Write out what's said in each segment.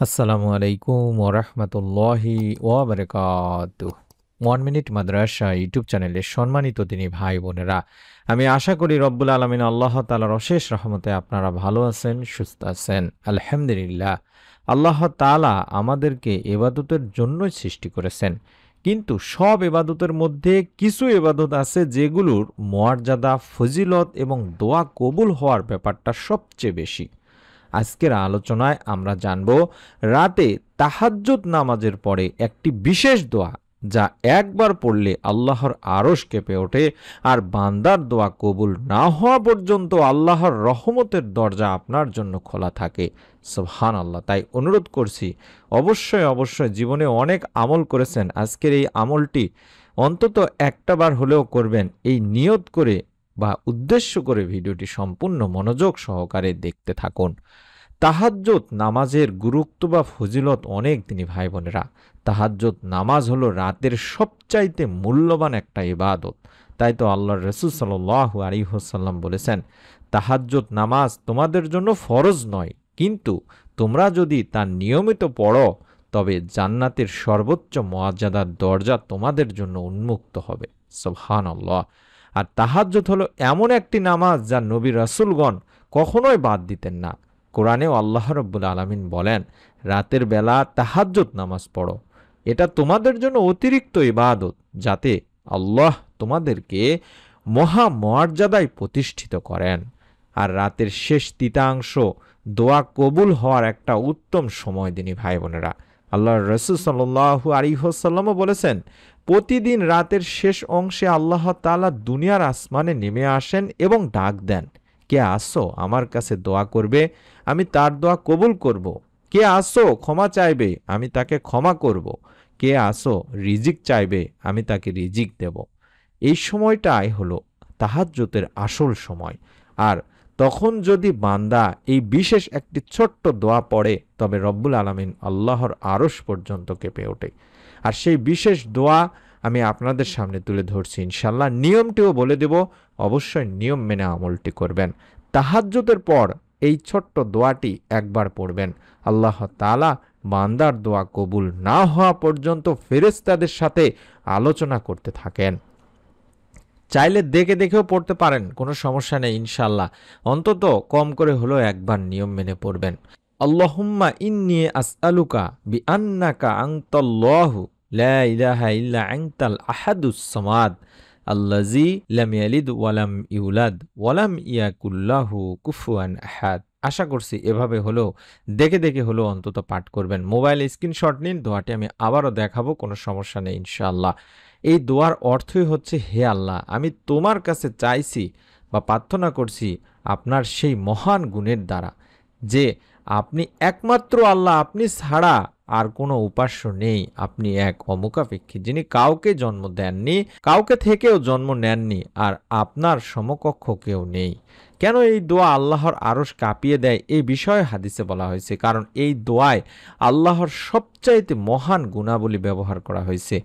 আসসালামু আলাইকুম ওরহমতুল্লাহি ওয়াবারাকাতুহ। 1 মিনিট মাদ্রাসা ইউটিউব চ্যানেলের সম্মানিত দিনী ভাই বোনেরা, আমি আশা করি রব্বুল আলমিন আল্লাহ তাআলার অশেষ রহমতে আপনারা ভালো আছেন, সুস্থ আছেন। আলহামদুলিল্লাহ। আল্লাহ তাআলা আমাদেরকে ইবাদতের জন্যই সৃষ্টি করেছেন, কিন্তু সব ইবাদতের মধ্যে কিছু ইবাদত আছে যেগুলোর মর্যাদা, ফজিলত এবং দোয়া কবুল হওয়ার ব্যাপারটা সবচেয়ে বেশি। আজকের আলোচনায় আমরা জানব রাতে তাহাজ্জুদ নামাজের পরে একটি বিশেষ দোয়া, যা একবার পড়লে আল্লাহর আরশ কেঁপে ওঠে, আর বান্দার দোয়া কবুল না হওয়া পর্যন্ত আল্লাহর রহমতের দরজা আপনার জন্য খোলা থাকে। সুবহানাল্লাহ। তাই অনুরোধ করছি, অবশ্যই জীবনে অনেক আমল করেছেন, আজকের এই আমলটি অন্তত একটা বার হলেও করবেন, এই নিয়ত করে বা উদ্দেশ্য করে ভিডিওটি সম্পূর্ণ মনোযোগ সহকারে দেখতে থাকুন। তাহাজ্জুদ নামাজের গুরুত্ব বা ফজিলত অনেক দিনী ভাই বোনেরা। তাহাজ্জুদ নামাজ হলো রাতের সবচাইতে মূল্যবান একটা ইবাদত। তাই তো আল্লাহর রাসূল সাল্লাল্লাহু আলাইহি ওয়াসাল্লাম বলেছেন, তাহাজ্জুদ নামাজ তোমাদের জন্য ফরজ নয়, কিন্তু তোমরা যদি তা নিয়মিত পড়ো তবে জান্নাতের সর্বোচ্চ মর্যাদার দরজা তোমাদের জন্য উন্মুক্ত হবে। সুবহানাল্লাহ। আর তাহাজ্জুদ হলো এমন একটি নামাজ যা নবী রাসূলগণ কখনোই বাদ দিতেন না। কোরআনেও আল্লাহ রাব্বুল আলামিন বলেন, রাতের বেলা তাহাজ্জুদ নামাজ পড়ো, এটা তোমাদের জন্য অতিরিক্ত ইবাদত, যাতে আল্লাহ তোমাদেরকে মহা মর্যাদায় প্রতিষ্ঠিত করেন। আর রাতের শেষ তৃতীয়াংশ দোয়া কবুল হওয়ার একটা উত্তম সময় দিনী ভাই বোনেরা। আল্লাহর রাসূল সাল্লাল্লাহু আলাইহি ওয়াসাল্লামও বলেছেন, প্রতিদিন রাতের শেষ অংশে আল্লাহ তাআলা দুনিয়ার আসমানে নেমে আসেন এবং ডাক দেন, কে আসো আমার কাছে দোয়া করবে, আমি তার দোয়া কবুল করব। কে আসো ক্ষমা চাইবে, আমি তাকে ক্ষমা করব। কে আসো রিজিক চাইবে, আমি তাকে রিজিক দেব। এই সময়টাই হলো তাহাজ্জুদের আসল সময়। আর তখন যদি বান্দা এই বিশেষ একটি ছোট্ট দোয়া পড়ে, তবে রব্বুল আলামিন আল্লাহর আরশ পর্যন্ত কেঁপে ওঠে। আর সেই বিশেষ দোয়া আমি আপনাদের সামনে তুলে ধরছি ইনশাল্লাহ। নিয়মটিও বলে দেব, অবশ্যই নিয়ম মেনে আমলটি করবেন। তাহাজ্জুদের পর এই ছোট্ট দোয়াটি একবার পড়বেন, আল্লাহ তাআলা বান্দার দোয়া কবুল না হওয়া পর্যন্ত ফেরেশতাদের সাথে আলোচনা করতে থাকেন। চাইলে দেখে দেখেও পড়তে পারেন, কোনো সমস্যা নেই ইনশাল্লাহ। অন্তত কম করে হলেও একবার নিয়ম মেনে পড়বেন। আল্লাহুম্মা ইন্নী আসআলুকা বিআন্নাকা আনতাল্লাহু লা ইলাহা ইল্লা আনতাল আহাদুস সামাদ আল্লাযী লাম ইয়ালিদ ওয়া লাম ইউলাদ ওয়া লাম ইয়াকুল লাহু কুফুয়ান আহাদ। আশা করছি এভাবে হলেও দেখে দেখে হলেও অন্তত পাঠ করবেন। মোবাইল স্ক্রিনশট নিন, দোয়াটি আমি আবারও দেখাবো, কোনো সমস্যা নেই ইনশাআল্লাহ। এই দোয়ার অর্থই হচ্ছে, হে আল্লাহ, আমি তোমার কাছে চাইছি বা প্রার্থনা করছি আপনার সেই মহান গুণের দ্বারা যে আপনি একমাত্র আল্লাহ, আপনি ছাড়া আর কোনো উপাস্য নেই। আপনি এক অমুখাপেক্ষী, যিনি কাউকে জন্ম দেননি, কাউকে থেকেও জন্ম নেননি, আর আপনার সমকক্ষ কেউ নেই। কেন এই দোয়া আল্লাহর আরশ কাঁপিয়ে দেয়, এই বিষয়ে হাদিসে বলা হয়েছে, কারণ এই দোয়ায় আল্লাহর সবচাইতে মহান গুণাবলী ব্যবহার করা হয়েছে।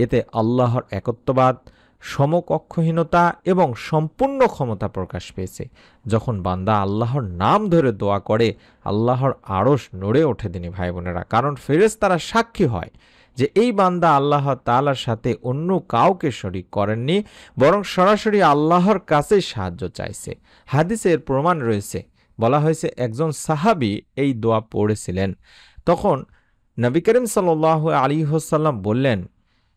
এতে আল্লাহর একত্ববাদ, সমকক্ষহীনতা এবং সম্পূর্ণ ক্ষমতা প্রকাশ পেয়েছে। যখন বান্দা আল্লাহর নাম ধরে দোয়া করে, আল্লাহর আরশ নড়ে ওঠে দিনী ভাই বোনেরা, কারণ ফেরেশতারা সাক্ষী হয় যে এই বান্দা আল্লাহ তাআলার সাথে অন্য কাউকে শরীক করেননি, বরং সরাসরি আল্লাহর কাছেই সাহায্য চাইছে। হাদিসের প্রমাণ রয়েছে, বলা হয়েছে একজন সাহাবী এই দোয়া পড়েছিলেন। তখন নবী করিম সাল্লাল্লাহু আলাইহি ওয়াসাল্লাম বললেন,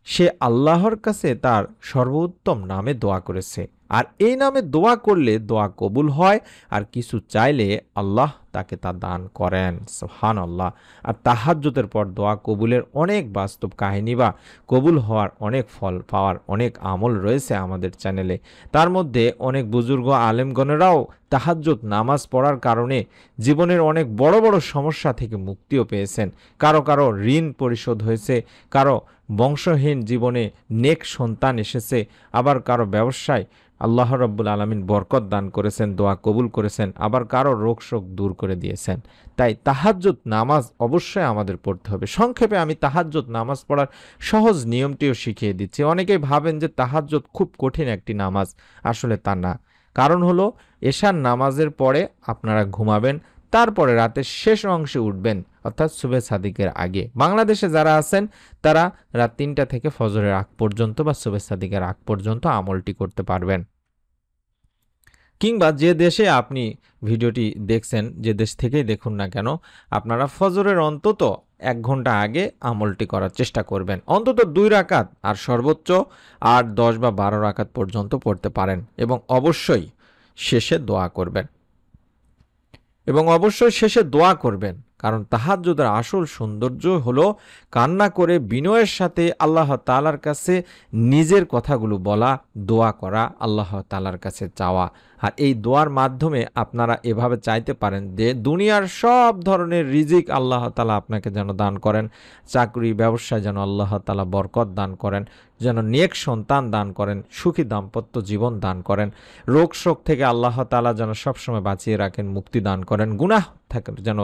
সে আল্লাহর কাছে তার সর্বোত্তম নামে দোয়া করেছে, আর এই নামে দোয়া করলে দোয়া কবুল হয়, আর কিছু চাইলে আল্লাহ তাকে তা দান করেন। সুবহানাল্লাহ। আর তাহাজ্জুদের পর দোয়া কবুলের অনেক বাস্তব কাহিনী বা কবুল হওয়ার অনেক ফল পাওয়ার অনেক আমল রয়েছে আমাদের চ্যানেলে। তার মধ্যে অনেক বুজুর্গ আলেমগণেরাও তাহাজ্জুদ নামাজ পড়ার কারণে জীবনের অনেক বড় বড় সমস্যা থেকে মুক্তিও পেয়েছেন। কারো কারো ঋণ পরিশোধ হয়েছে, কারো বংশহীন জীবনে নেক সন্তান এসেছে, আবার কারো ব্যবসায় আল্লাহ রাব্বুল আলামিন বরকত দান করেছেন, দোয়া কবুল করেছেন, আবার কারো রোগ শোক দূর করে দিয়েছেন। তাই তাহাজ্জুদ নামাজ অবশ্যই আমাদের পড়তে হবে। সংক্ষেপে আমি তাহাজ্জুদ নামাজ পড়ার সহজ নিয়মটিও শিখিয়ে দিচ্ছি। অনেকেই ভাবেন যে তাহাজ্জুদ খুব কঠিন একটি নামাজ, আসলে তা না। কারণ হলো এশার নামাজের পরে আপনারা ঘুমাবেন, তারপরে রাতের শেষ অংশে উঠবেন, অর্থাৎ সুবহে সাদিকের আগে। বাংলাদেশে যারা আছেন তারা রাত ৩টা থেকে ফজরের আগ পর্যন্ত বা সুবহে সাদিকের আগ পর্যন্ত আমলটি করতে পারবেন। কিংবা যে দেশে আপনি ভিডিওটি দেখছেন, যে দেশ থেকেই দেখুন না কেন, আপনারা ফজরের অন্তত ১ ঘন্টা আগে আমলটি করার চেষ্টা করবেন। অন্তত ২ রাকাত আর সর্বোচ্চ ৮, ১০ বা ১২ রাকাত পর্যন্ত পড়তে পারেন এবং অবশ্যই শেষে দোয়া করবেন। কারণ তাহাজ্জুদের আসল সৌন্দর্য হলো কান্না করে বিনয়ের সাথে আল্লাহ তাআলার কাছে নিজের কথাগুলো বলা, দোয়া করা, আল্লাহ তাআলার কাছে চাওয়া। আর এই দোয়ার মাধ্যমে আপনারা এভাবে চাইতে পারেন যে দুনিয়ার সব ধরনের রিজিক আল্লাহ তাআলা আপনাকে যেন দান করেন, চাকরি ব্যবসায় যেন আল্লাহ তাআলা বরকত দান করেন, যেন নেক সন্তান দান করেন, সুখী দাম্পত্য জীবন দান করেন, রোগ শোক থেকে আল্লাহ তাআলা যেন সবসময় বাঁচিয়ে রাখেন, মুক্তি দান করেন, গুনাহ থেকে যেন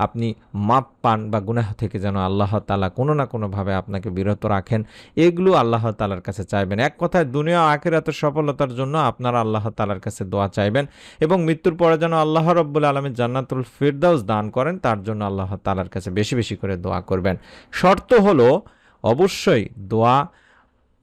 আপনি মাপ পান বা গুনাহ থেকে যেন আল্লাহ তাআলা কোনো না কোনোভাবে আপনাকে বিরত রাখেন। এগুলো আল্লাহ তাআলার কাছে চাইবেন। এক কথায় দুনিয়া ও আখিরাতের সফলতার জন্য আপনারা আল্লাহ তাআলার কাছে দোয়া চাইবেন এবং মৃত্যুর পরে যেন আল্লাহ রাব্বুল আলামিন জান্নাতুল ফিরদাউস দান করেন, তার জন্য আল্লাহ তাআলার কাছে বেশি বেশি করে দোয়া করবেন। শর্ত হলো অবশ্যই দোয়া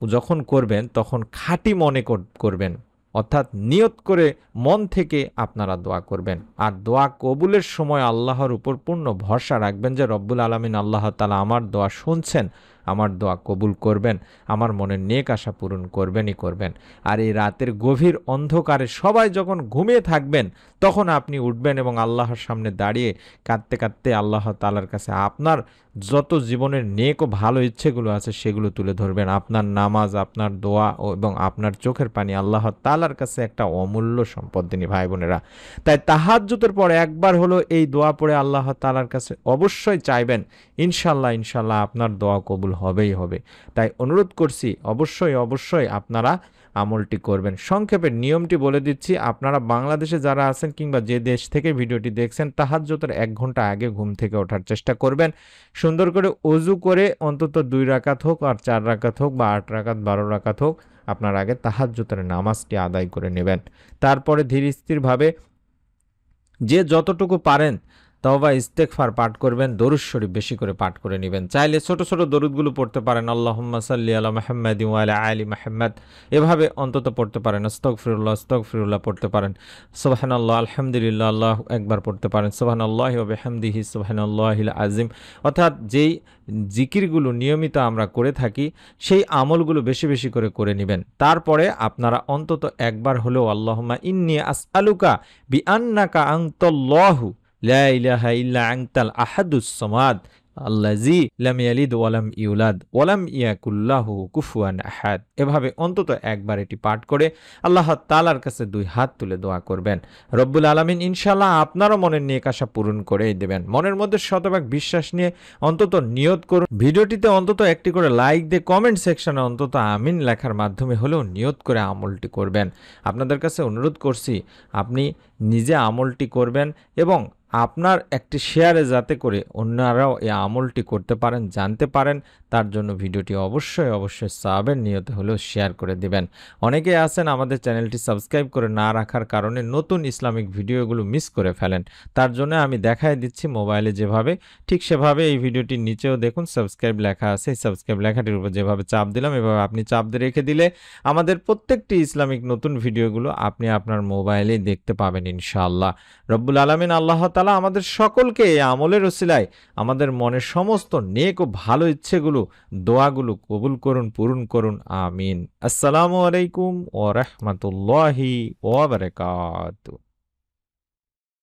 যখন করবেন তখন খাঁটি মনে করবেন, অর্থাৎ নিয়ত করে মন থেকে আপনারা দোয়া করবেন। আর দোয়া কবুলের সময় আল্লাহর উপর পূর্ণ ভরসা রাখবেন যে রব্বুল আলামিন আল্লাহ তাআলা আমার দোয়া শুনছেন, আমার দোয়া কবুল করবেন, আমার মনের নেক আশা পূরণ করবেনই করবেন। আর এই রাতের গভীর অন্ধকারে সবাই যখন ঘুমিয়ে থাকবেন তখন আপনি উঠবেন এবং আল্লাহর সামনে দাঁড়িয়ে কাঁদতে কাঁদতে আল্লাহ তাআলার কাছে আপনার যত জীবনের নেক ও ভালো ইচ্ছেগুলো আছে সেগুলো তুলে ধরবেন। আপনার নামাজ, আপনার দোয়া এবং আপনার চোখের পানি আল্লাহ তাআলার কাছে একটা অমূল্য সম্পদ দিনী ভাই বোনেরা। তাই তাহাজ্জুদের পরে একবার হলো এই দোয়া পড়ে আল্লাহ তাআলার কাছে অবশ্যই চাইবেন, ইনশাল্লাহ ইনশাল্লাহ আপনার দোয়া কবুল হবেই হবে। তাই অনুরোধ করছি অবশ্যই আপনারা আমলটি করবেন। সংক্ষেপে নিয়মটি বলে দিচ্ছি, আপনারা বাংলাদেশে যারা আছেন কিংবা যে দেশ থেকে ভিডিওটি দেখছেন তাহাজ্জুদের ১ ঘন্টা আগে ঘুম থেকে ওঠার চেষ্টা করবেন। সুন্দর করে ওযু করে অন্তত ২ রাকাত হোক আর ৪ রাকাত হোক বা ৮ রাকাত ১২ রাকাত হোক, আপনার আগে তাহাজ্জুদের নামাজটি আদায় করে নেবেন। তারপরে ধীর স্থিরভাবে যে যতটুকু পারেন তওবা ইস্তেগফার পাঠ করবেন, দরুদ শরীফ বেশি করে পাঠ করে নেবেন। চাইলে ছোট ছোট দরুদগুলো পড়তে পারেন, আল্লাহুম্মা সাল্লি আলা মুহাম্মাদি ওয়া আলা আলি মুহাম্মাদ, এভাবে অন্তত পড়তে পারেন। আস্তাগফিরুল্লাহ পড়তে পারেন, সুবহানাল্লাহ, আলহামদুলিল্লাহ, আল্লাহু আকবার পড়তে পারেন, সুবহানাল্লাহি ওয়া বিহামদিহি সুবহানাল্লাহিল আযীম। অর্থাৎ যেই জিকিরগুলো নিয়মিত আমরা করে থাকি সেই আমলগুলো বেশি বেশি করে নেবেন। তারপরে আপনারা অন্তত একবার হলেও আল্লাহুম্মা ইন্নী আসআলুকা বিআন্নাকা আনতাল্লাহু লা ইলাহা ইল্লা আনতাল আহাদুস সামাদ আল্লাযী লাম ইয়ালিদ ওয়া লাম ইউলাদ ওয়া লাম ইয়াকুল লাহু কুফুয়ান আহাদ, এভাবে অন্তত একবার এটি পাঠ করে আল্লাহ তাআলার কাছে ২ হাত তুলে দোয়া করবেন। রব্বুল আলামিন ইনশাআল্লাহ আপনারও মনের নেক আশা পূরণ করেই দেবেন। মনের মধ্যে শতভাগ বিশ্বাস নিয়ে অন্তত নিয়ত করুন। ভিডিওটিতে অন্তত একটি করে লাইক দিয়ে কমেন্ট সেকশনে অন্তত আমিন লেখার মাধ্যমে হলেও নিয়ত করে আমলটি করবেন। আপনাদের কাছে অনুরোধ করছি আপনি নিজে আমলটি করবেন এবং আপনার একটি শেয়ারে যাতে করে অন্যরাও এই আমলটি করতে পারেন, জানতে পারেন, তার জন্য ভিডিওটি অবশ্যই সাহাবের নিয়তে হলেও শেয়ার করে দিবেন। অনেকেই আছেন আমাদের চ্যানেলটি সাবস্ক্রাইব করে না রাখার কারণে নতুন ইসলামিক ভিডিওগুলো মিস করে ফেলেন। তার জন্য আমি দেখাই দিচ্ছি মোবাইলে যেভাবে, ঠিক সেভাবে এই ভিডিওটির নিচেও দেখুন সাবস্ক্রাইব লেখা আছে। এই সাবস্ক্রাইব লেখাটির উপর যেভাবে চাপ দিলাম এভাবে আপনি চাপ দিয়ে রেখে দিলে আমাদের প্রত্যেকটি ইসলামিক নতুন ভিডিওগুলো আপনি আপনার মোবাইলেই দেখতে পাবেন ইনশাআল্লাহ। রব্বুল আলামিন আল্লাহ তাআলা আমাদের সকলকে এই আমলের ওসিলায় আমাদের মনের সমস্ত নেক ও ভালো ইচ্ছেগুলো, দোয়াগুলো কবুল করুন, পূরণ করুন, আমিন। আসসালামু আলাইকুম ওয়া রাহমাতুল্লাহি ওয়া বারাকাতুহু।